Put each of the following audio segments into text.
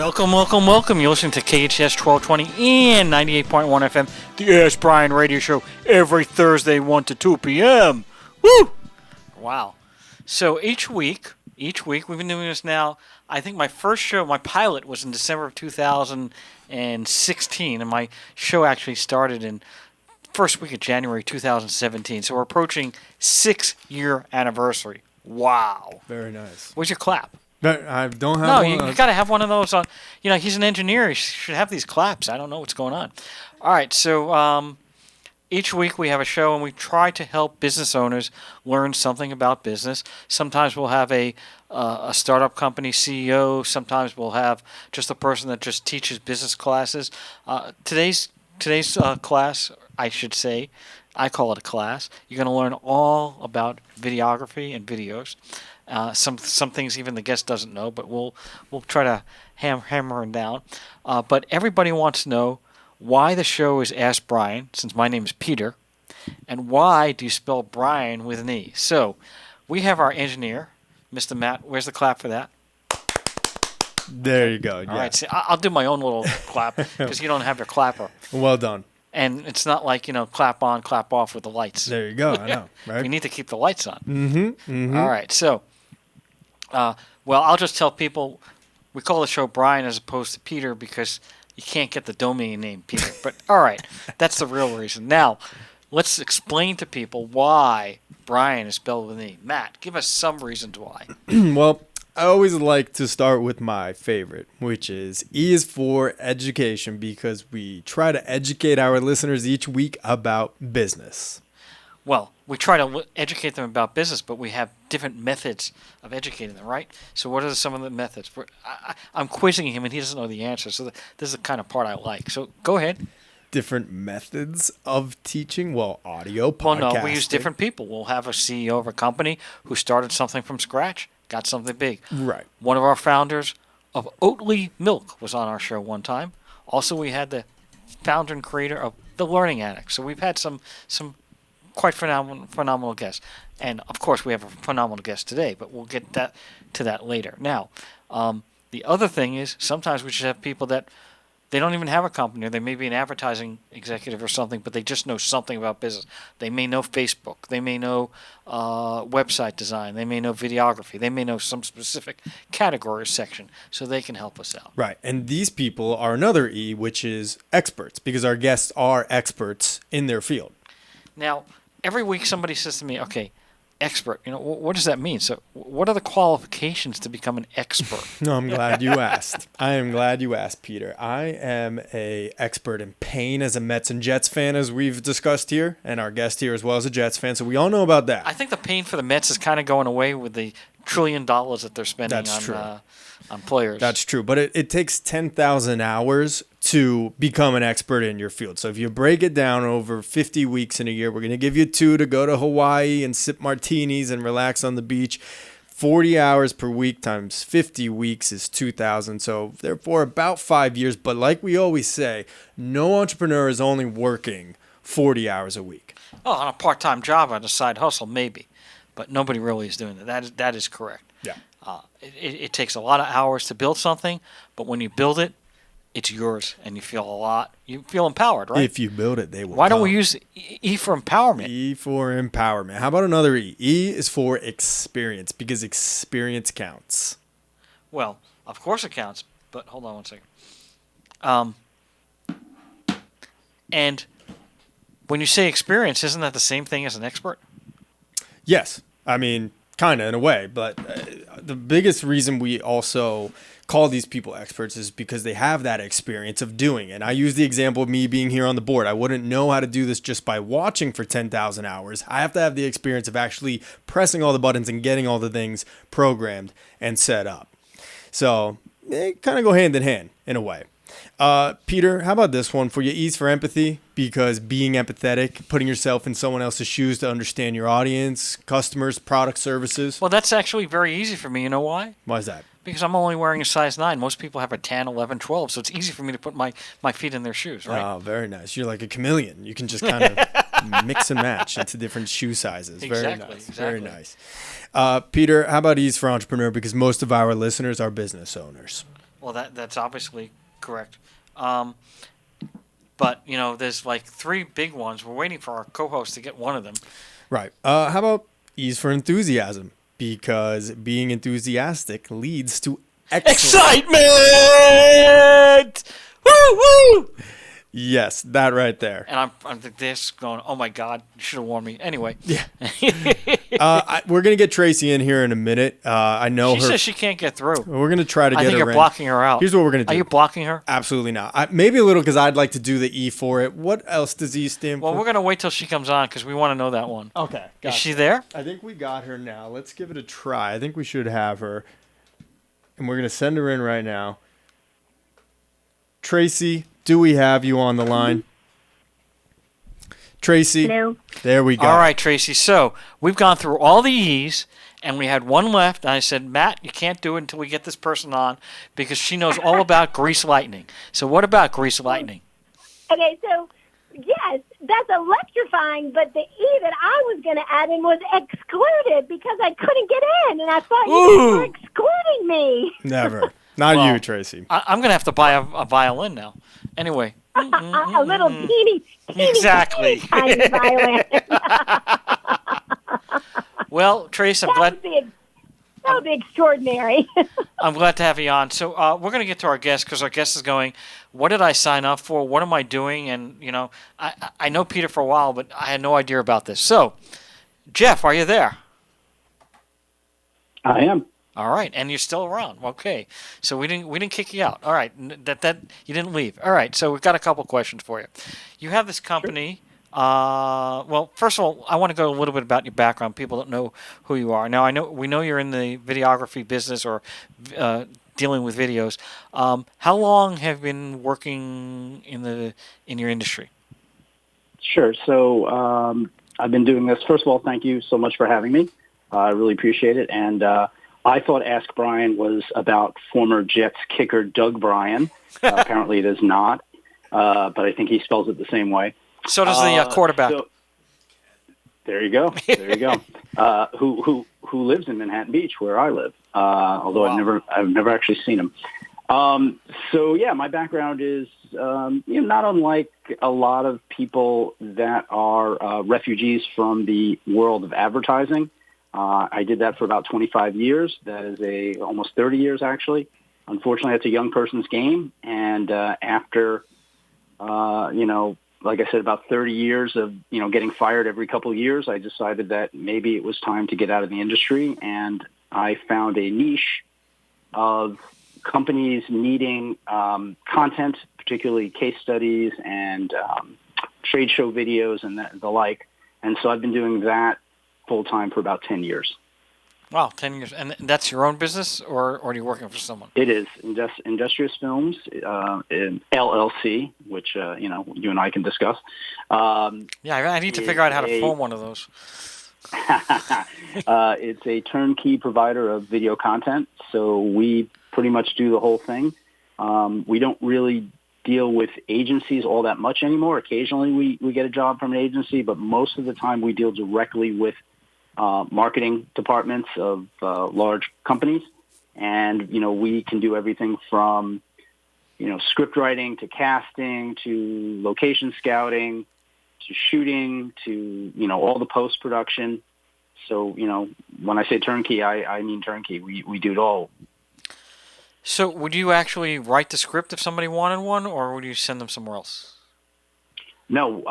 Welcome, welcome, welcome. You're listening to KHTS 1220 and 98.1 FM, the Ask Brien radio show, every Thursday, 1 to 2 p.m. Woo! Wow. So each week, we've been doing this now. I think my first show, my pilot, was in December of 2016, and my show actually started in first week of January 2017. So we're approaching 6-year anniversary. Wow. Very nice. Where's your clap? I don't have one. No, you got to have one of those on. You know, he's an engineer. He should have these claps. I don't know what's going on. All right, so each week we have a show, and we try to help business owners learn something about business. Sometimes we'll have a startup company CEO. Sometimes we'll have just a person that just teaches business classes. Today's class, I should say, I call it a class. You're going to learn all about videography and videos. Some things even the guest doesn't know, but we'll try to hammer them down. But everybody wants to know why the show is Ask Brien, since my name is Peter, and why do you spell Brien with an E? So we have our engineer, Mr. Matt. Where's the clap for that? There you go. All right, see, I'll do my own little clap because you don't have your clapper. Well done. And it's not like, clap on, clap off with the lights. There you go. I know, right? We need to keep the lights on. Mm-hmm. All right, so, I'll just tell people we call the show Brien as opposed to Peter because you can't get the domain name Peter. But, all right, that's the real reason. Now, let's explain to people why Brien is spelled with an E. Matt, give us some reasons why. Well, I always like to start with my favorite, which is E is for education, because we try to educate our listeners each week about business. Well, we try to educate them about business, but we have different methods of educating them, right? So what are some of the methods? I'm quizzing him, and he doesn't know the answer, so this is the kind of part I like. So go ahead. Different methods of teaching? Well, audio, podcasting. Well, no, we use different people. We'll have a CEO of a company who started something from scratch, got something big. Right. One of our founders of Oatly Milk was on our show one time. Also, we had the founder and creator of The Learning Addict. So we've had some quite phenomenal guests. And, of course, we have a phenomenal guest today, but we'll get to that later. Now, the other thing is sometimes we just have people that they don't even have a company, or they may be an advertising executive or something, but they just know something about business. They may know Facebook. They may know website design. They may know videography. They may know some specific category or section, so they can help us out. Right. And these people are another E, which is experts, because our guests are experts in their field. Now, every week somebody says to me, okay, expert, what does that mean? So what are the qualifications to become an expert? No, I'm glad you asked. I am glad you asked, Peter. I am a expert in pain as a Mets and Jets fan, as we've discussed here, and our guest here as well as a Jets fan, so we all know about that. I think the pain for the Mets is kind of going away with the $1 trillion that they're spending on players. That's true, but it takes 10,000 hours to become an expert in your field. So if you break it down over 50 weeks in a year, we're going to give you 2 to go to Hawaii and sip martinis and relax on the beach. 40 hours per week times 50 weeks is 2,000. So therefore about 5 years. But like we always say, no entrepreneur is only working 40 hours a week. Oh, on a part-time job, on a side hustle, maybe. But nobody really is doing that. That is correct. Yeah. It takes a lot of hours to build something, but when you build it, it's yours, and you feel empowered, right? If you build it, they will. Why don't we use E for empowerment? E for empowerment. How about another E? E is for experience, because experience counts. Well, of course it counts, but hold on one second. And when you say experience, isn't that the same thing as an expert? Yes. I mean, kind of in a way, but the biggest reason we also call these people experts is because they have that experience of doing it. And I use the example of me being here on the board. I wouldn't know how to do this just by watching for 10,000 hours. I have to have the experience of actually pressing all the buttons and getting all the things programmed and set up. So they kind of go hand in hand in a way. Peter, how about this one for you? E's for empathy, because being empathetic, putting yourself in someone else's shoes to understand your audience, customers, product, services. Well, that's actually very easy for me. You know why? Why is that? Because I'm only wearing a size 9. Most people have a 10, 11, 12, so it's easy for me to put my feet in their shoes, right? Oh, very nice. You're like a chameleon. You can just kind of mix and match into different shoe sizes. Very nice. Very nice. Peter, how about E's for entrepreneur? Because most of our listeners are business owners. Well, that's obviously correct. Um, but there's like three big ones. We're waiting for our co-host to get one of them. Right. How about E's for enthusiasm? Because being enthusiastic leads to excellence. Excitement! Woo woo! Yes, that right there. And I'm this going. Oh my God! You should have warned me. Anyway. Yeah. We're gonna get Traci in here in a minute. I know she her. says she can't get through. We're gonna try to get her. I think you're in. blocking her out. Here's what we're gonna do. Are you blocking her? Absolutely not. Maybe a little because I'd like to do the E for it. What else does E stand for? Well, we're gonna wait till she comes on because we want to know that one. Okay. Is she there? I think we got her now. Let's give it a try. I think we should have her, and we're gonna send her in right now. Traci, do we have you on the line? Traci. Hello. There we go. All right, Traci. So we've gone through all the E's, and we had one left. And I said, Matt, you can't do it until we get this person on because she knows all about grease lightning. So what about grease lightning? Okay, so yes, that's electrifying, but the E that I was going to add in was excluded because I couldn't get in, and I thought you guys were excluding me. Never. Not Well, you, Traci. I'm going to have to buy a violin now. Anyway. A little teeny Exactly. tiny violin. Well, Trace, That would be extraordinary. I'm glad to have you on. So we're going to get to our guest because our guest is going, what did I sign up for? What am I doing? And, I know Peter for a while, but I had no idea about this. So, Jeff, are you there? I am. All right, and you're still around. Okay, so we didn't kick you out. All right, that you didn't leave. All right, so we've got a couple questions for you. You have this company. Sure. Well, first of all, I want to go a little bit about your background. People don't know who you are. Now, we know you're in the videography business or dealing with videos. How long have you been working in your industry? Sure. So I've been doing this. First of all, thank you so much for having me. I really appreciate it. And I thought Ask Brien was about former Jets kicker Doug Brien. Apparently it is not, but I think he spells it the same way. So does the quarterback. So, there you go. There you go. Who lives in Manhattan Beach, where I live? Although wow. I've never actually seen him. So yeah, my background is not unlike a lot of people that are refugees from the world of advertising. I did that for about 25 years. That is almost 30 years, actually. Unfortunately, that's a young person's game. And after, like I said, about 30 years of, getting fired every couple of years, I decided that maybe it was time to get out of the industry. And I found a niche of companies needing content, particularly case studies and trade show videos and the like. And so I've been doing that full-time for about 10 years. Wow, 10 years. And that's your own business, or are you working for someone? It is. Industrious Films, in LLC, which, you and I can discuss. Yeah, I need to figure out how to form one of those. It's a turnkey provider of video content, so we pretty much do the whole thing. We don't really deal with agencies all that much anymore. Occasionally we get a job from an agency, but most of the time we deal directly with marketing departments of large companies. And, we can do everything from, script writing to casting to location scouting to shooting to, all the post-production. So, when I say turnkey, I mean turnkey. We do it all. So would you actually write the script if somebody wanted one, or would you send them somewhere else? No.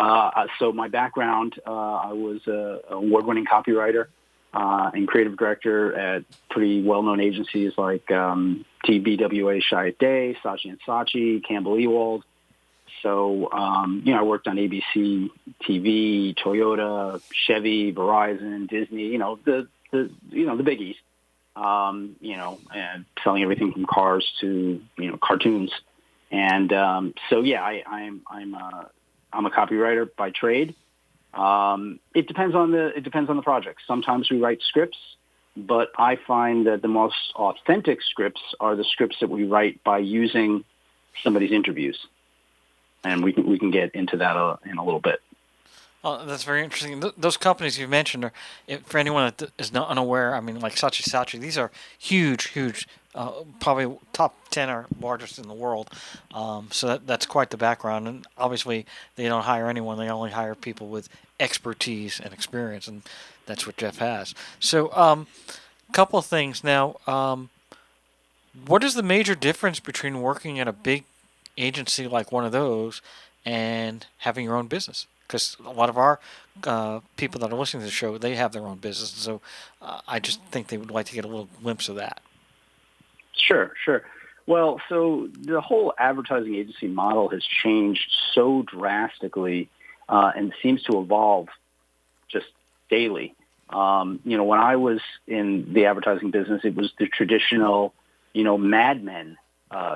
So my background, I was an award-winning copywriter and creative director at pretty well-known agencies like TBWA, Chiat Day, Saatchi & Saatchi, Campbell Ewald. So, I worked on ABC TV, Toyota, Chevy, Verizon, Disney, the biggies. And selling everything from cars to, cartoons. And so, yeah, I'm a copywriter by trade. It depends on the project. Sometimes we write scripts, but I find that the most authentic scripts are the scripts that we write by using somebody's interviews. And we can get into that in a little bit. Oh, that's very interesting. Those companies you mentioned are, for anyone that is not unaware, I mean, like Saatchi & Saatchi, these are huge, huge probably top 10 or largest in the world. So that's quite the background. And obviously, they don't hire anyone. They only hire people with expertise and experience, and that's what Jeff has. So, couple of things now. What is the major difference between working at a big agency like one of those and having your own business? Because a lot of our people that are listening to the show, they have their own business. So I just think they would like to get a little glimpse of that. Sure, sure. Well, so the whole advertising agency model has changed so drastically and seems to evolve just daily. When I was in the advertising business, it was the traditional, Mad Men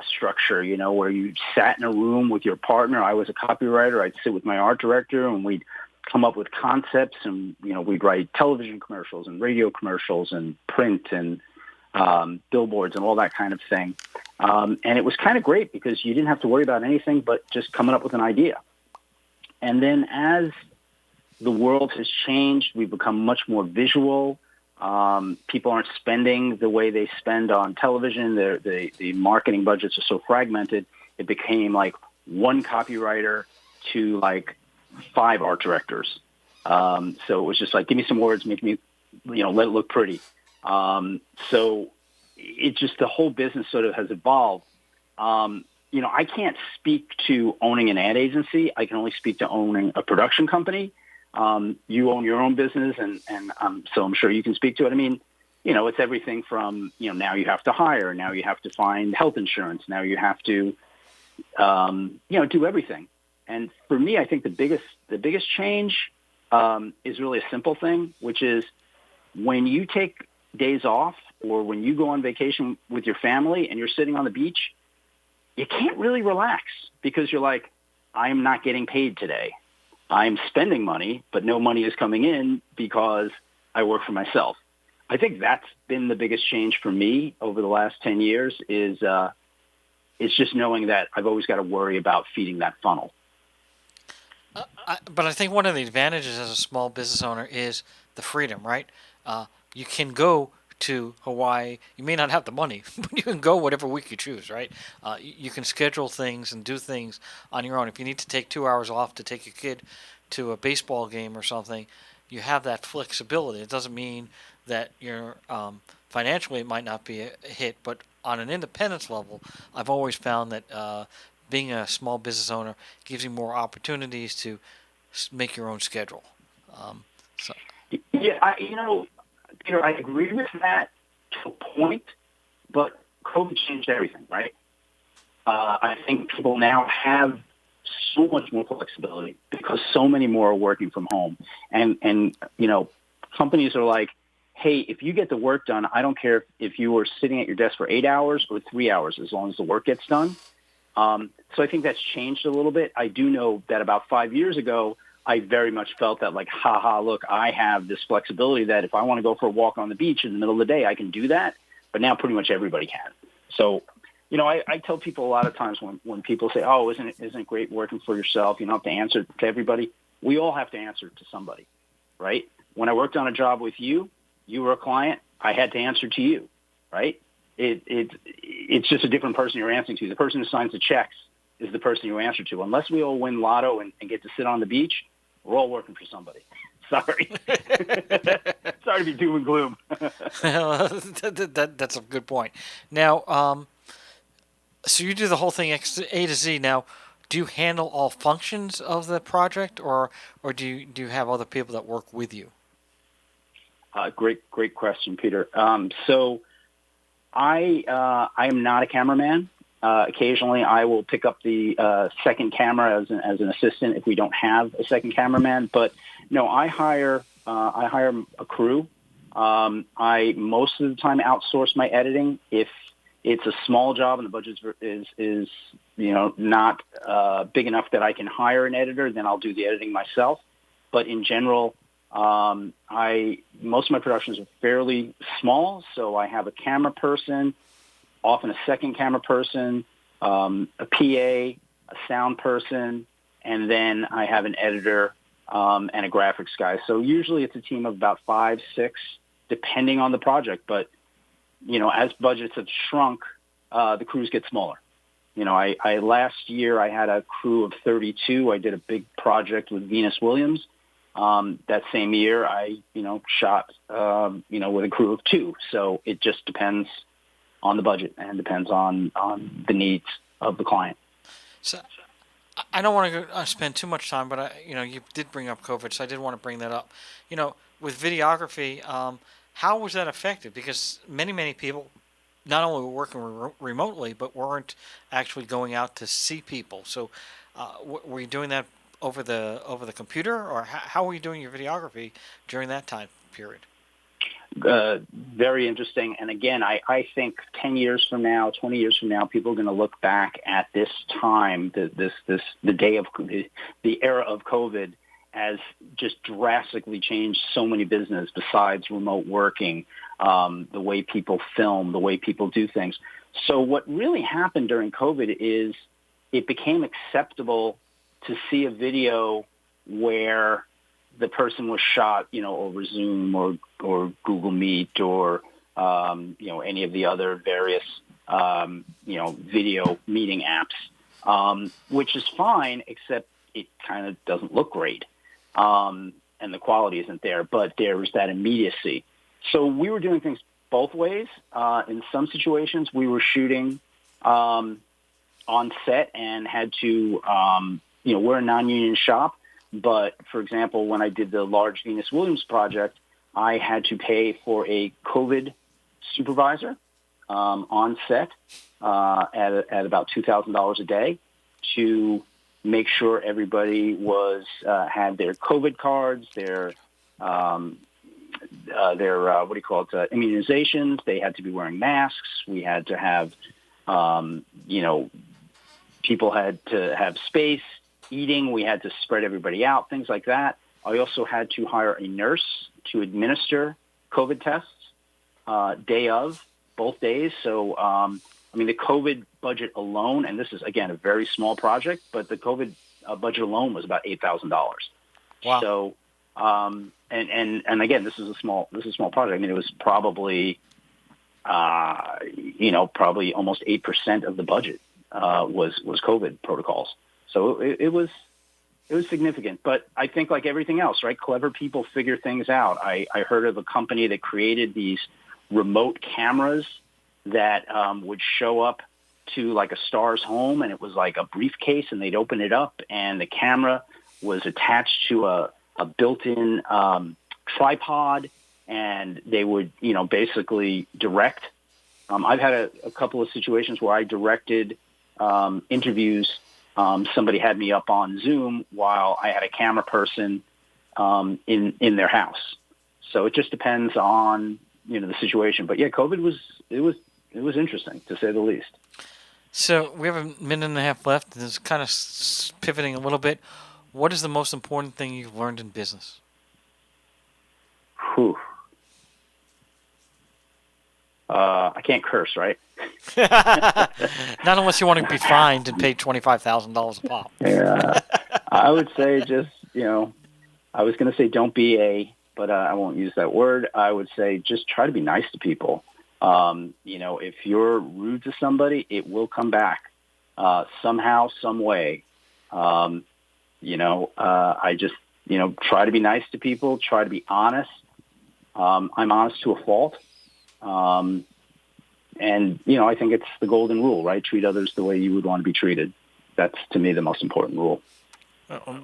structure, where you sat in a room with your partner. I was a copywriter. I'd sit with my art director, and we'd come up with concepts, and, we'd write television commercials and radio commercials and print and billboards and all that kind of thing. And it was kind of great because you didn't have to worry about anything but just coming up with an idea. And then as the world has changed, we've become much more visual. People aren't spending the way they spend on television. The marketing budgets are so fragmented. It became like one copywriter to like 5 art directors. So it was just like, give me some words, make me, let it look pretty. So it just, the whole business sort of has evolved. I can't speak to owning an ad agency. I can only speak to owning a production company. You own your own business, and so I'm sure you can speak to it. I mean, it's everything from, now you have to hire, now you have to find health insurance, now you have to, do everything. And for me, I think the biggest change is really a simple thing, which is when you take days off or when you go on vacation with your family and you're sitting on the beach, you can't really relax because you're like, I'm not getting paid today. I'm spending money, but no money is coming in because I work for myself. I think that's been the biggest change for me over the last 10 years is it's just knowing that I've always got to worry about feeding that funnel. But I think one of the advantages as a small business owner is the freedom, right? You can go to Hawaii. You may not have the money, but you can go whatever week you choose, right? You can schedule things and do things on your own. If you need to take 2 hours off to take your kid to a baseball game or something, you have that flexibility. It doesn't mean that you're financially it might not be a hit, but on an independence level, I've always found that being a small business owner gives you more opportunities to make your own schedule. So. Yeah, Peter, I agree with that to a point, but COVID changed everything, right? I think people now have so much more flexibility because so many more are working from home. And companies are like, hey, if you get the work done, I don't care if you were sitting at your desk for 8 hours or 3 hours, as long as the work gets done. So I think that's changed a little bit. I do know that about 5 years ago, I very much felt that like, look, I have this flexibility that if I want to go for a walk on the beach in the middle of the day, I can do that. But now pretty much everybody can. So, I tell people a lot of times when people say, oh, isn't it great working for yourself? You don't have to answer to everybody. We all have to answer to somebody, right? When I worked on a job with you, you were a client. I had to answer to you, right? It's just a different person you're answering to. The person who signs the checks is the person you answer to. Unless we all win lotto and get to sit on the beach, we're all working for somebody. Sorry. Sorry to be doom and gloom. That's a good point. Now, so you do the whole thing A to Z. Now, do you handle all functions of the project, or do you have other people that work with you? Great question, Peter. So I am not a cameraman. Occasionally, I will pick up the second camera as an assistant if we don't have a second cameraman. But no, I hire a crew. I most of the time outsource my editing. If it's a small job and the budget is not big enough that I can hire an editor, then I'll do the editing myself. But in general, most of my productions are fairly small, so I have a camera person, often a second camera person, a PA, a sound person, and then I have an editor and a graphics guy. So usually it's a team of about 5, 6, depending on the project. But as budgets have shrunk, the crews get smaller. I last year I had a crew of 32. I did a big project with Venus Williams. That same year I, shot, with a crew of 2. So it just depends on the budget and depends on the needs of the client. So I don't want to spend too much time, but you did bring up COVID, so I did want to bring that up. With videography, how was that affected? Because many people not only were working remotely, but weren't actually going out to see people. So, were you doing that over the computer, or how were you doing your videography during that time period? Very interesting. And again, I think 10 years from now, 20 years from now, people are going to look back at this time, the day of the era of COVID, as just drastically changed so many business besides remote working, the way people film, the way people do things. So what really happened during COVID is it became acceptable to see a video where the person was shot, over Zoom or Google Meet or, any of the other various, video meeting apps, which is fine, except it kind of doesn't look great. And the quality isn't there, but there's that immediacy. So we were doing things both ways. In some situations, we were shooting on set and had to, we're a non-union shop. But, for example, when I did the large Venus Williams project, I had to pay for a COVID supervisor on set at about $2,000 a day to make sure everybody had their COVID cards, their immunizations. They had to be wearing masks. We had to have, people had to have space. Eating, we had to spread everybody out, things like that. I also had to hire a nurse to administer COVID tests day of, both days. So, the COVID budget alone, and this is, again, a very small project, but the COVID budget alone was about $8,000. Wow. So, and again, this is a small project. It was probably, probably almost 8% of the budget was COVID protocols. So it was significant, but I think like everything else, right? Clever people figure things out. I heard of a company that created these remote cameras that would show up to like a star's home, and it was like a briefcase, and they'd open it up, and the camera was attached to a built-in tripod, and they would, basically direct. I've had a couple of situations where I directed interviews. Somebody had me up on Zoom while I had a camera person in their house. So it just depends on the situation. But yeah, COVID was interesting to say the least. So we have a minute and a half left. This is kind of pivoting a little bit. What is the most important thing you've learned in business? Whew. I can't curse, right? Not unless you want to be fined and paid $25,000 a pop. Yeah, I would say just, I was going to say don't be but I won't use that word. I would say just try to be nice to people. If you're rude to somebody, it will come back somehow, some way. I just, try to be nice to people, try to be honest. I'm honest to a fault. And, I think it's the golden rule, right? Treat others the way you would want to be treated. That's, to me, the most important rule.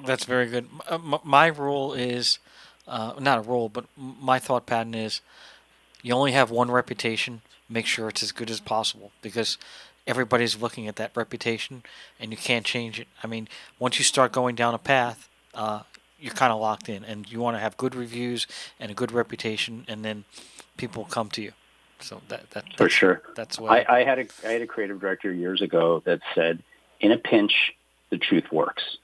That's very good. My rule is, not a rule, but my thought pattern is you only have one reputation. Make sure it's as good as possible, because everybody's looking at that reputation and you can't change it. Once you start going down a path, you're kind of locked in, and you want to have good reviews and a good reputation, and then people come to you. So that's for sure. That's what I had a creative director years ago that said, "In a pinch, the truth works."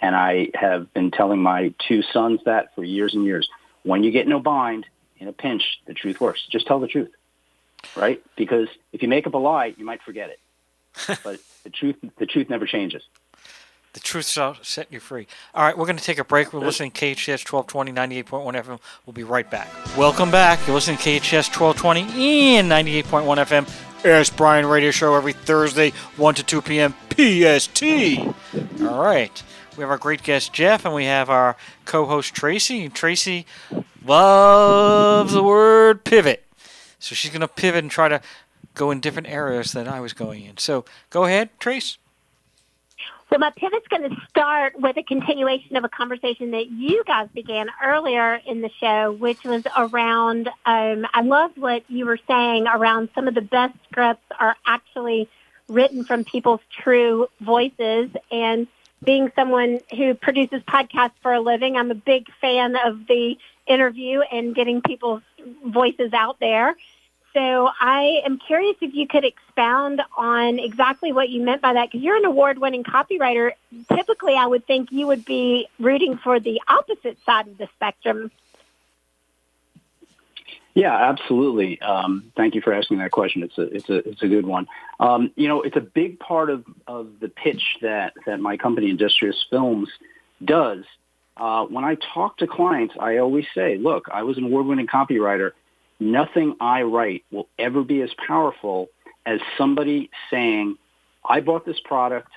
And I have been telling my 2 sons that for years and years. When you get in a bind, in a pinch, the truth works. Just tell the truth, right? Because if you make up a lie, you might forget it. But the truth never changes. The truth shall set you free. All right, we're going to take a break. We're listening to KHTS 1220, 98.1 FM. We'll be right back. Welcome back. You're listening to KHTS 1220 and 98.1 FM. Ask Brien radio show every Thursday, 1 to 2 p.m. PST. All right. We have our great guest, Jeff, and we have our co-host, Traci. Traci loves the word pivot. So she's going to pivot and try to go in different areas than I was going in. So go ahead, Trace. So my pivot's going to start with a continuation of a conversation that you guys began earlier in the show, which was around, I loved what you were saying around some of the best scripts are actually written from people's true voices. And being someone who produces podcasts for a living, I'm a big fan of the interview and getting people's voices out there. So I am curious if you could expound on exactly what you meant by that, because you're an award-winning copywriter. Typically, I would think you would be rooting for the opposite side of the spectrum. Yeah, absolutely. Thank you for asking that question. It's a good one. It's a big part of the pitch that my company, Industrious Films, does. When I talk to clients, I always say, look, I was an award-winning copywriter. Nothing I write will ever be as powerful as somebody saying, I bought this product,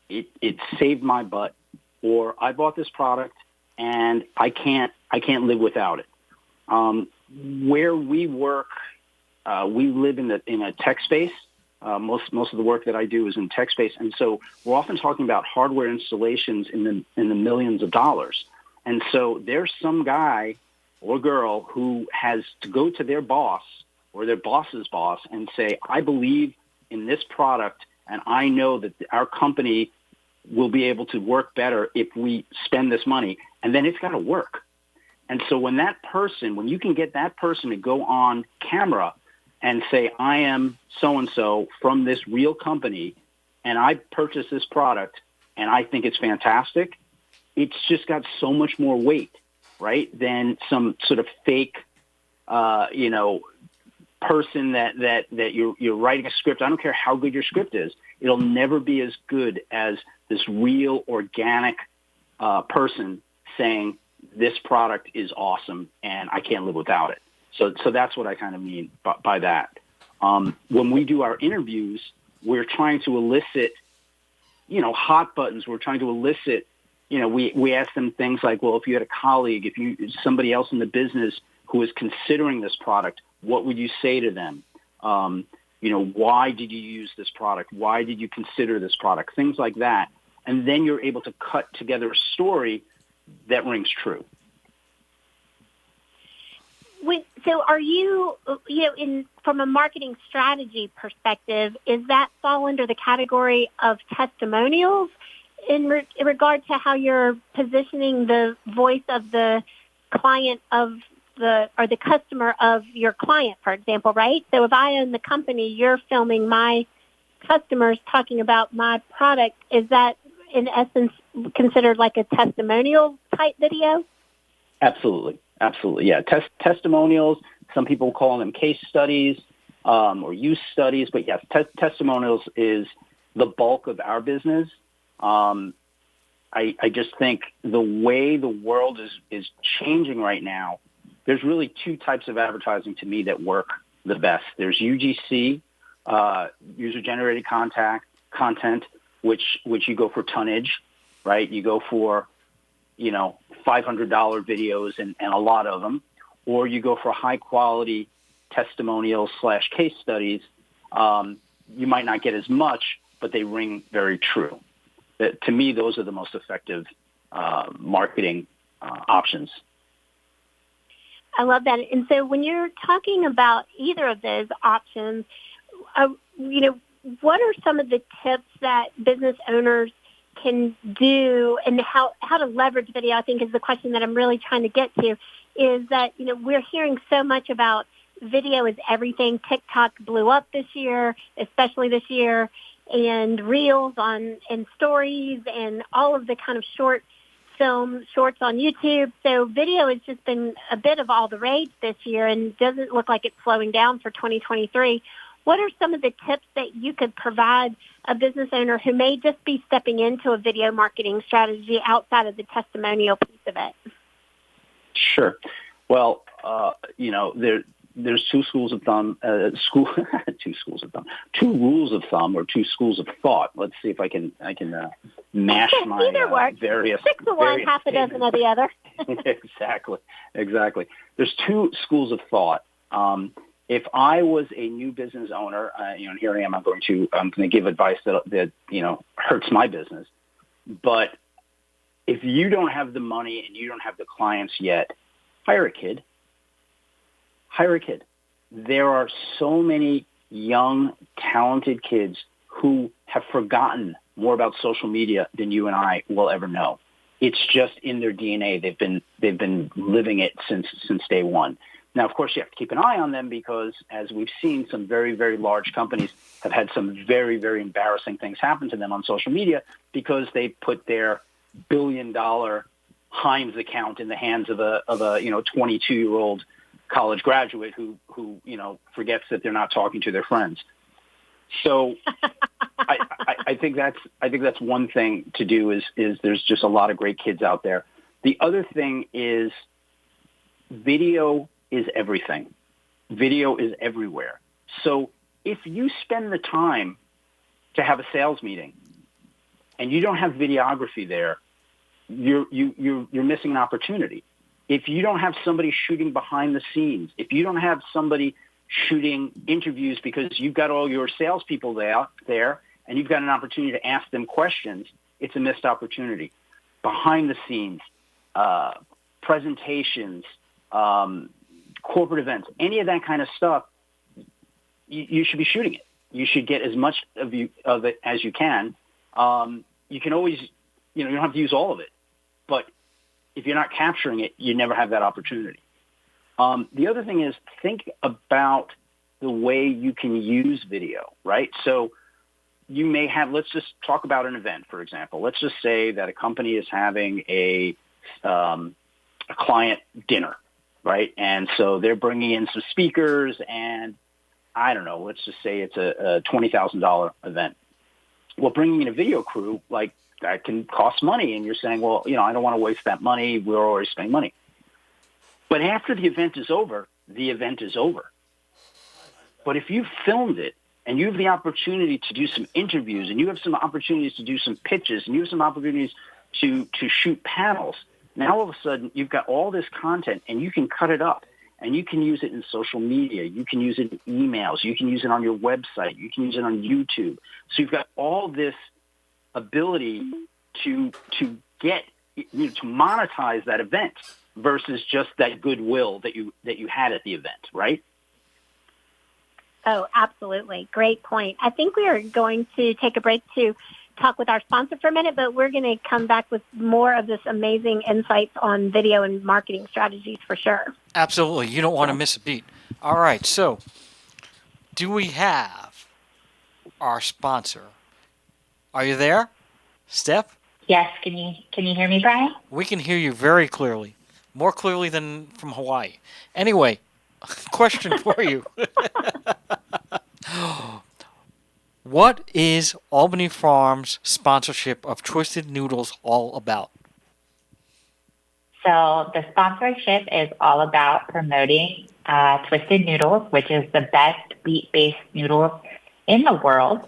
it saved my butt, or I bought this product and I can't live without it. Where we work, we live in a tech space. Most of the work that I do is in tech space, and so we're often talking about hardware installations in the millions of dollars. And so there's some guy or girl who has to go to their boss or their boss's boss and say, I believe in this product, and I know that our company will be able to work better if we spend this money, and then it's got to work. And so when you can get that person to go on camera and say, I am so-and-so from this real company, and I purchased this product, and I think it's fantastic, it's just got so much more weight, right, than some sort of fake, person that you're writing a script. I don't care how good your script is. It'll never be as good as this real, organic person saying, this product is awesome, and I can't live without it. So that's what I kind of mean by that. When we do our interviews, we're trying to elicit, hot buttons. We're trying to elicit, we ask them things like, well, if you had a colleague, somebody else in the business who is considering this product, what would you say to them? Why did you use this product? Why did you consider this product? Things like that. And then you're able to cut together a story that rings true. So are you, from a marketing strategy perspective, is that fall under the category of testimonials in regard to how you're positioning the voice of the client or the customer of your client, for example, right? So if I own the company, you're filming my customers talking about my product. Is that, in essence, considered like a testimonial type video? Absolutely. Yeah. Testimonials, some people call them case studies or use studies, but yes, testimonials is the bulk of our business. I just think the way the world is changing right now, there's really two types of advertising to me that work the best. There's UGC, user-generated content, which you go for tonnage, right? You go for, $500 videos and a lot of them, or you go for high-quality testimonials / case studies. You might not get as much, but they ring very true. To me, those are the most effective marketing options. I love that. And so when you're talking about either of those options, what are some of the tips that business owners can do, and how to leverage video, I think, is the question that I'm really trying to get to, is that, we're hearing so much about video is everything. TikTok blew up this year, especially this year, and reels and stories and all of the kind of shorts on YouTube. So video has just been a bit of all the rage this year and doesn't look like it's slowing down for 2023. what are some of the tips that you could provide a business owner who may just be stepping into a video marketing strategy outside of the testimonial piece of it? Sure. Well, there's two schools of thumb, two rules of thumb or two schools of thought. Let's see if I can mash my various 6 of one, half a dozen of the other. Exactly. There's two schools of thought. If I was a new business owner, and here I am, I'm going to give advice that hurts my business. But if you don't have the money and you don't have the clients yet, hire a kid. There are so many young, talented kids who have forgotten more about social media than you and I will ever know. It's just in their DNA. They've been living it since day one. Now, of course, you have to keep an eye on them because, as we've seen, some very, very large companies have had some very, very embarrassing things happen to them on social media because they put their $1 billion Heinz account in the hands of a 22-year-old college graduate who forgets that they're not talking to their friends. So I think that's one thing to do is there's just a lot of great kids out there. The other thing is video is everything. Video is everywhere. So if you spend the time to have a sales meeting and you don't have videography there, you're missing an opportunity. If you don't have somebody shooting behind the scenes, if you don't have somebody shooting interviews because you've got all your salespeople there and you've got an opportunity to ask them questions, it's a missed opportunity. Behind the scenes, presentations, corporate events, any of that kind of stuff, you should be shooting it. You should get as much of it as you can. You can always, you don't have to use all of it, but if you're not capturing it, you never have that opportunity. The other thing is think about the way you can use video, right? So you may have, let's just talk about an event, for example. Let's just say that a company is having a client dinner, right? And so they're bringing in some speakers and I don't know, let's just say it's a $20,000 event. Well, bringing in a video crew, like that can cost money. And you're saying, well, I don't want to waste that money. We're already spending money. But after the event is over, the event is over. But if you filmed it and you have the opportunity to do some interviews and you have some opportunities to do some pitches and you have some opportunities to shoot panels, now all of a sudden you've got all this content and you can cut it up and you can use it in social media. You can use it in emails. You can use it on your website. You can use it on YouTube. So you've got all this ability to get to monetize that event versus just that goodwill that you had at the event, right? Oh, absolutely. Great point. I think we are going to take a break to talk with our sponsor for a minute, but we're going to come back with more of this amazing insights on video and marketing strategies for sure. Absolutely. You don't want to miss a beat. All right. So do we have our sponsor? Are you there, Steph? Yes. Can you hear me, Brian? We can hear you very clearly, more clearly than from Hawaii. Anyway, question for you. What is Albany Farms' sponsorship of Twisted Noodles all about? So the sponsorship is all about promoting Twisted Noodles, which is the best wheat-based noodles in the world.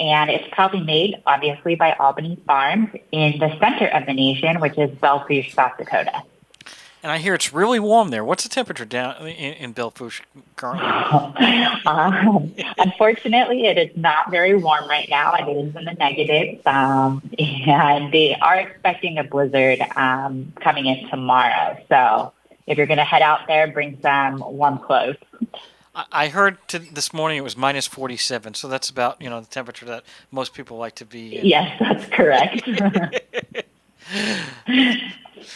And it's probably made, obviously, by Albany Farms in the center of the nation, which is Belfouche, South Dakota. And I hear it's really warm there. What's the temperature down in Belfouche currently? Unfortunately, it is not very warm right now. It is in the negatives. And they are expecting a blizzard coming in tomorrow. So if you're going to head out there, bring some warm clothes. I heard this morning it was minus 47, so that's about the temperature that most people like to be in. Yes, that's correct.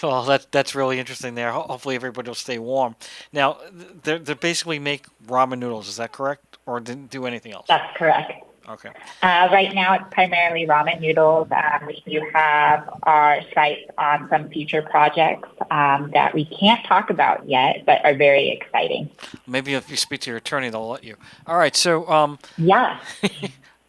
Well, that's really interesting there. Hopefully everybody will stay warm. Now, they basically make ramen noodles, is that correct? Or didn't do anything else? That's correct. Okay. Right now, it's primarily ramen noodles. We do have our sights on some future projects that we can't talk about yet, but are very exciting. Maybe if you speak to your attorney, they'll let you. All right. So Yeah.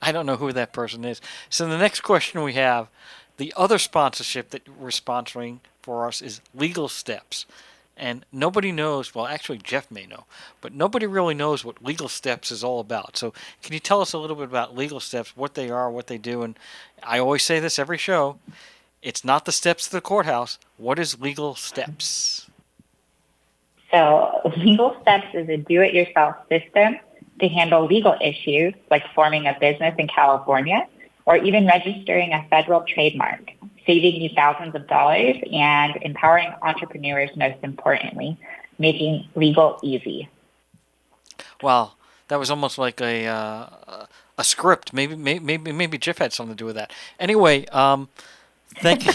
I don't know who that person is. So the next question we have, the other sponsorship that we're sponsoring for us is Legal Steps. And nobody knows, well, actually, Jeff may know, but nobody really knows what Legal Steps is all about. So, can you tell us a little bit about Legal Steps, what they are, what they do? And I always say this every show, it's not the steps to the courthouse. What is Legal Steps? So Legal Steps is a do-it-yourself system to handle legal issues like forming a business in California or even registering a federal trademark, saving you thousands of dollars and empowering entrepreneurs, most importantly, making legal easy. Wow, that was almost like a script. Maybe Jeff had something to do with that. Anyway, thank you,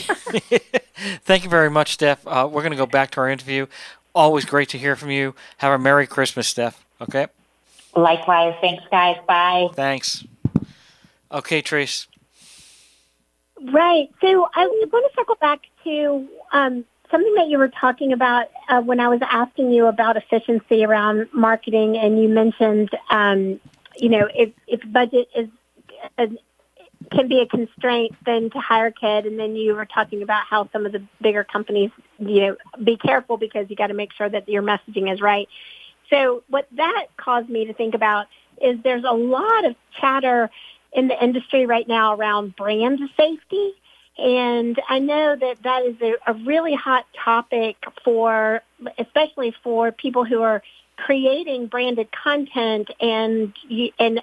thank you very much, Steph. We're going to go back to our interview. Always great to hear from you. Have a Merry Christmas, Steph. Okay. Likewise. Thanks, guys. Bye. Thanks. Okay, Trace. Right. So I want to circle back to something that you were talking about when I was asking you about efficiency around marketing, and you mentioned, if budget is can be a constraint, then to hire a kid, and then you were talking about how some of the bigger companies, be careful because you got to make sure that your messaging is right. So what that caused me to think about is there's a lot of chatter in the industry right now around brand safety. And I know that is a really hot topic especially for people who are creating branded content and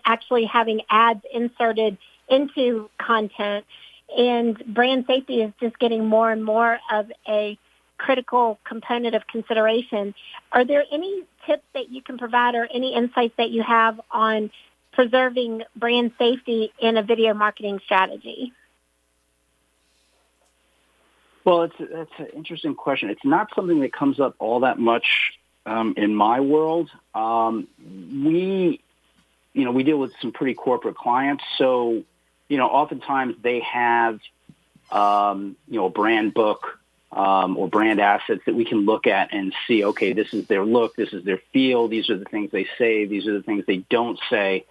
actually having ads inserted into content. And brand safety is just getting more and more of a critical component of consideration. Are there any tips that you can provide or any insights that you have on preserving brand safety in a video marketing strategy? Well, that's an interesting question. It's not something that comes up all that much in my world. We deal with some pretty corporate clients, so oftentimes they have a brand book or brand assets that we can look at and see. Okay, this is their look, this is their feel, these are the things they say, these are the things they don't say.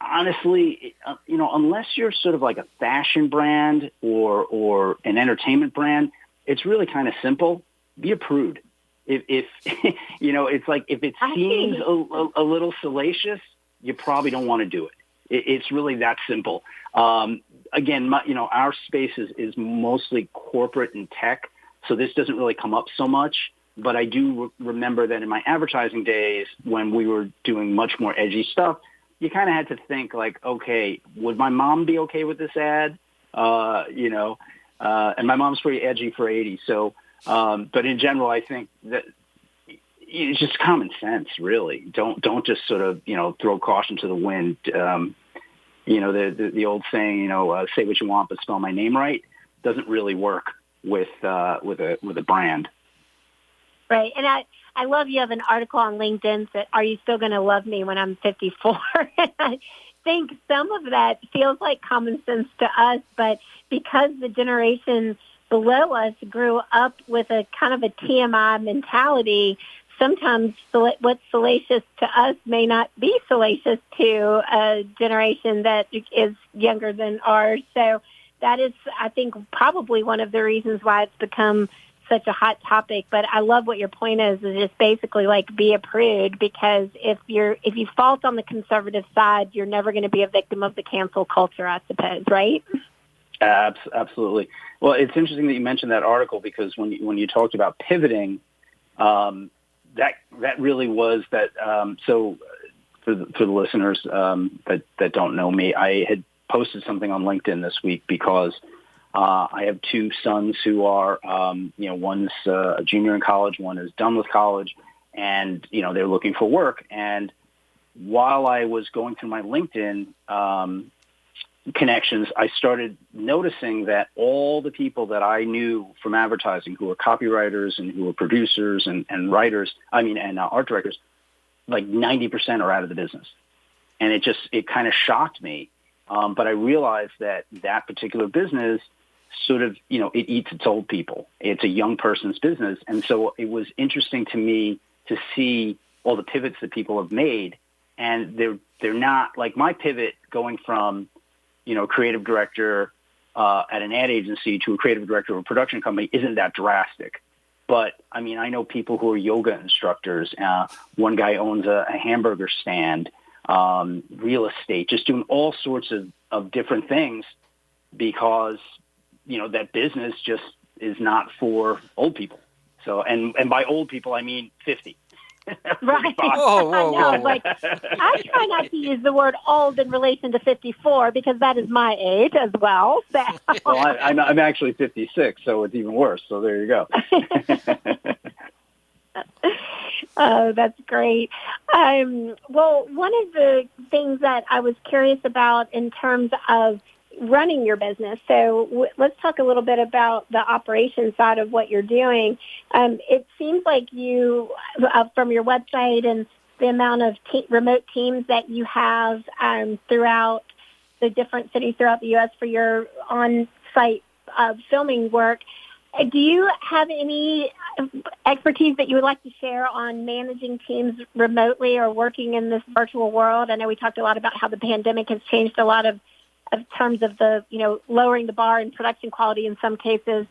Honestly, unless you're sort of like a fashion brand or an entertainment brand, it's really kind of simple. Be a prude. If it's like if it seems a little salacious, you probably don't want to do it. It's really that simple. Again, our space is mostly corporate and tech, so this doesn't really come up so much. But I do remember that in my advertising days, when we were doing much more edgy stuff, you kind of had to think like, okay, would my mom be okay with this ad? And my mom's pretty edgy for 80. So, but in general, I think that it's just common sense, really. Don't just sort of, throw caution to the wind. The old saying, say what you want, but spell my name right, doesn't really work with a brand. Right. And I love you have an article on LinkedIn that Are You Still Going to Love Me When I'm 54? And I think some of that feels like common sense to us, but because the generation below us grew up with a kind of a TMI mentality, sometimes what's salacious to us may not be salacious to a generation that is younger than ours. So that is, I think, probably one of the reasons why it's become such a hot topic. But I love what your point is just basically like be a prude, because if you fault on the conservative side, you're never going to be a victim of the cancel culture, I suppose, right? Absolutely. Well, it's interesting that you mentioned that article, because when you talked about pivoting, that really was that. So for the listeners that don't know me, I had posted something on LinkedIn this week because I have two sons who are, one's a junior in college, one is done with college, and, they're looking for work. And while I was going through my LinkedIn connections, I started noticing that all the people that I knew from advertising who were copywriters and who were producers and writers, and art directors, like 90% are out of the business. and it kind of shocked me. But I realized that particular business sort of, it eats its old people. It's a young person's business. And so it was interesting to me to see all the pivots that people have made. And they're not like my pivot going from, creative director at an ad agency to a creative director of a production company isn't that drastic. But I mean, I know people who are yoga instructors. One guy owns a hamburger stand, real estate, just doing all sorts of different things because, that business just is not for old people. So, and by old people, I mean 50. Right. Whoa, whoa, whoa. Like, I try not to use the word old in relation to 54 because that is my age as well. So. Well, I'm actually 56, so it's even worse. So there you go. Oh, that's great. Well, one of the things that I was curious about in terms of running your business. So let's talk a little bit about the operations side of what you're doing. It seems like you, from your website and the amount of remote teams that you have throughout the different cities throughout the U.S. for your on-site filming work, do you have any expertise that you would like to share on managing teams remotely or working in this virtual world? I know we talked a lot about how the pandemic has changed a lot of terms of the, lowering the bar in production quality in some cases,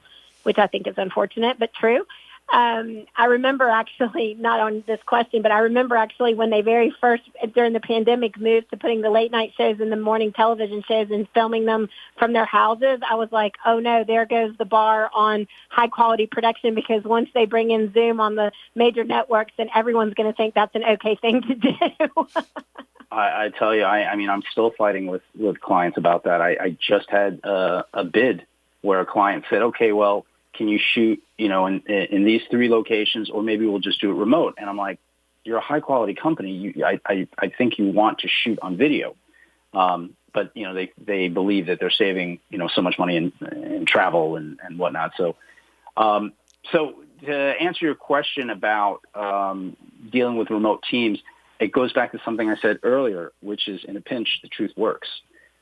which I think is unfortunate, but true. I remember actually, not on this question, but I remember actually when they very first, during the pandemic, moved to putting the late night shows and the morning television shows and filming them from their houses. I was like, oh no, there goes the bar on high quality production, because once they bring in Zoom on the major networks, then everyone's going to think that's an okay thing to do. I tell you, I mean, I'm still fighting with clients about that. I just had a bid where a client said, okay, well, can you shoot, in these 3 locations, or maybe we'll just do it remote? And I'm like, you're a high quality company. I think you want to shoot on video. But, they believe that they're saving, so much money in travel and whatnot. So to answer your question about dealing with remote teams, it goes back to something I said earlier, which is in a pinch, the truth works.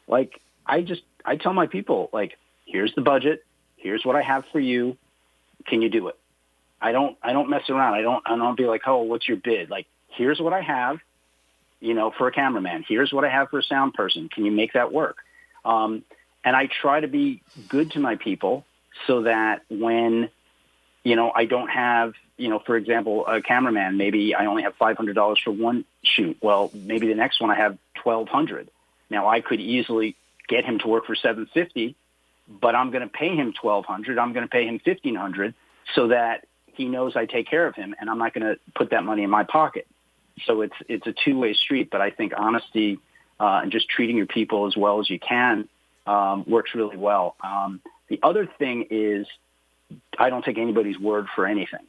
Like, I tell my people, like, here's the budget. Here's what I have for you. Can you do it? I don't mess around. I don't be like, oh, what's your bid? Like, here's what I have, for a cameraman. Here's what I have for a sound person. Can you make that work? And I try to be good to my people so that when, I don't have, for example, a cameraman, maybe I only have $500 for one shoot. Well, maybe the next one I have $1,200. Now I could easily get him to work for $750, but I'm going to pay him $1,200. I'm going to pay him $1,500 so that he knows I take care of him, and I'm not going to put that money in my pocket. So it's a two-way street, but I think honesty and just treating your people as well as you can works really well. The other thing is I don't take anybody's word for anything,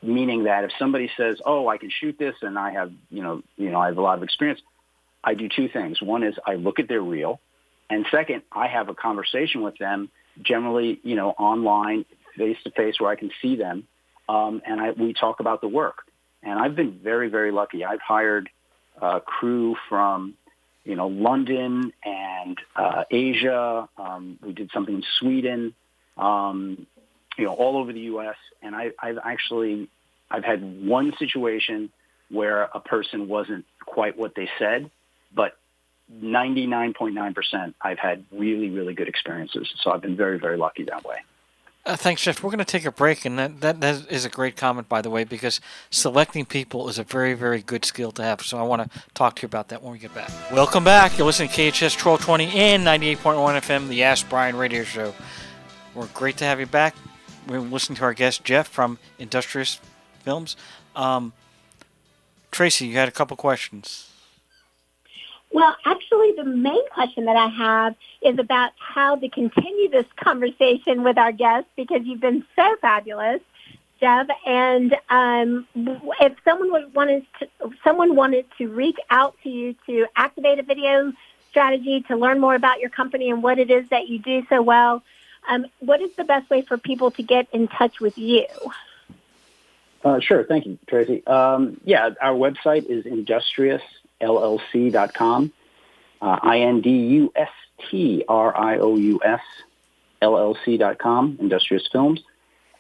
meaning that if somebody says, oh, I can shoot this and I have, I have a lot of experience, I do 2 things. One is I look at their reel. And second, I have a conversation with them, generally, online, face-to-face, where I can see them, and we talk about the work. And I've been very, very lucky. I've hired a crew from, London and Asia. We did something in Sweden, all over the U.S. And I've had one situation where a person wasn't quite what they said, but 99.9%, I've had really, really good experiences. So I've been very, very lucky that way. Thanks, Jeff. We're going to take a break, and that is a great comment, by the way, because selecting people is a very, very good skill to have. So I want to talk to you about that when we get back. Welcome back. You're listening to KHTS 1220 and 98.1 FM, the Ask Brien radio show. We're great to have you back. We're listening to our guest, Jeff, from Industrious Films. Traci, you had a couple questions. Well, actually, the main question that I have is about how to continue this conversation with our guests, because you've been so fabulous, Jeff. And if someone wanted to reach out to you to activate a video strategy, to learn more about your company and what it is that you do so well, what is the best way for people to get in touch with you? Sure. Thank you, Traci. Our website is Industrious industriousllc.com, industriousllc.com, Industrious Films.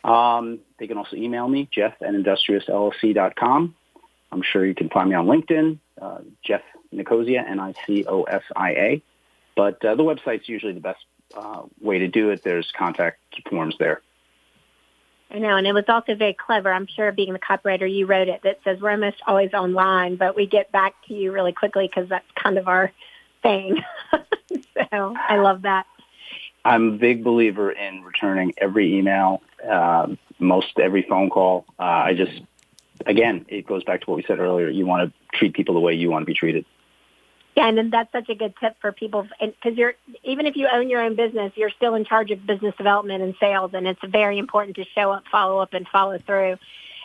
They can also email me, jeff@industriousllc.com. I'm sure you can find me on LinkedIn, Jeff Nicosia, Nicosia. But the website's usually the best way to do it. There's contact forms there. I know, and it was also very clever. I'm sure being the copywriter, you wrote it that says we're almost always online, but we get back to you really quickly because that's kind of our thing. So I love that. I'm a big believer in returning every email, most every phone call. Again, it goes back to what we said earlier. You want to treat people the way you want to be treated. Yeah, and then that's such a good tip for people because even if you own your own business, you're still in charge of business development and sales, and it's very important to show up, follow up, and follow through.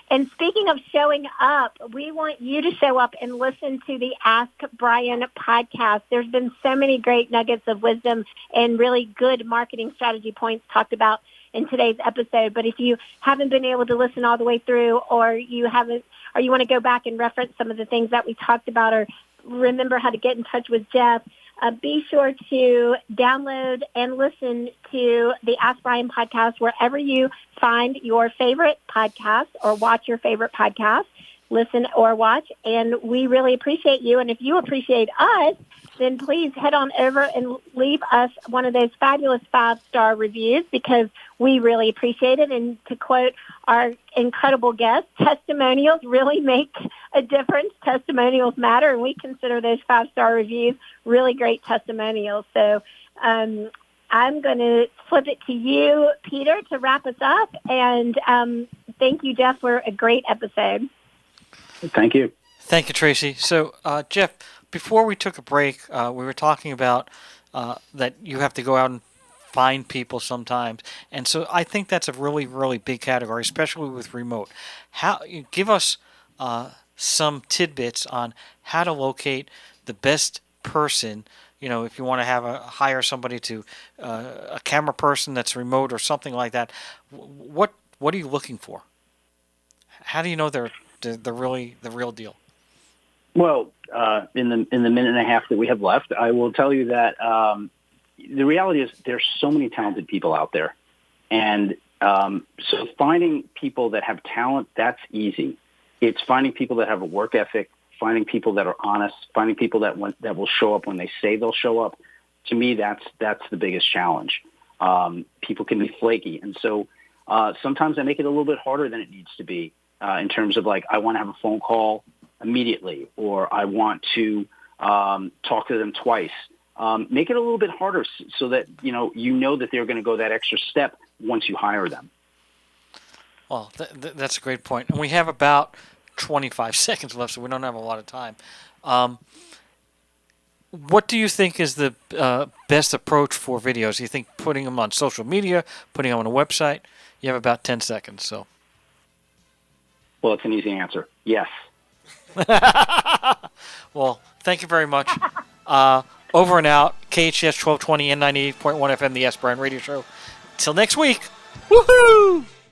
And speaking of showing up, we want you to show up and listen to the Ask Brien podcast. There's been so many great nuggets of wisdom and really good marketing strategy points talked about in today's episode. But if you haven't been able to listen all the way through, or you want to go back and reference some of the things that we talked about, or remember how to get in touch with Jeff, be sure to download and listen to the Ask Brien podcast wherever you find your favorite podcast or watch your favorite podcast, listen or watch. And we really appreciate you. And if you appreciate us, then please head on over and leave us one of those fabulous 5-star reviews because we really appreciate it. And to quote our incredible guest, testimonials really make a difference. Testimonials matter, and we consider those 5-star reviews really great testimonials. So I'm going to flip it to you, Peter, to wrap us up. And thank you, Jeff, for a great episode. Thank you. Thank you, Traci. So, Jeff, before we took a break, we were talking about that you have to go out and find people sometimes. And so I think that's a really, really big category, especially with remote. Give us some tidbits on how to locate the best person. You know, if you want to hire somebody to a camera person that's remote or something like that, what are you looking for? How do you know they're the real deal? Well, in the minute and a half that we have left, I will tell you that the reality is there's so many talented people out there. And so finding people that have talent, that's easy. It's finding people that have a work ethic, finding people that are honest, finding people that will show up when they say they'll show up. To me, that's the biggest challenge. People can be flaky. And so sometimes I make it a little bit harder than it needs to be in terms of like I want to have a phone call immediately, or I want to talk to them twice. Make it a little bit harder so that you know that they're going to go that extra step once you hire them. Well, that's a great point. And we have about 25 seconds left, so we don't have a lot of time. What do you think is the best approach for videos? Do you think putting them on social media, putting them on a website? You have about 10 seconds. So. Well, it's an easy answer. Yes. Well, thank you very much. Over and out. KHTS 1220 and 98.1 FM, the Ask Brien Radio Show. Till next week. Woohoo!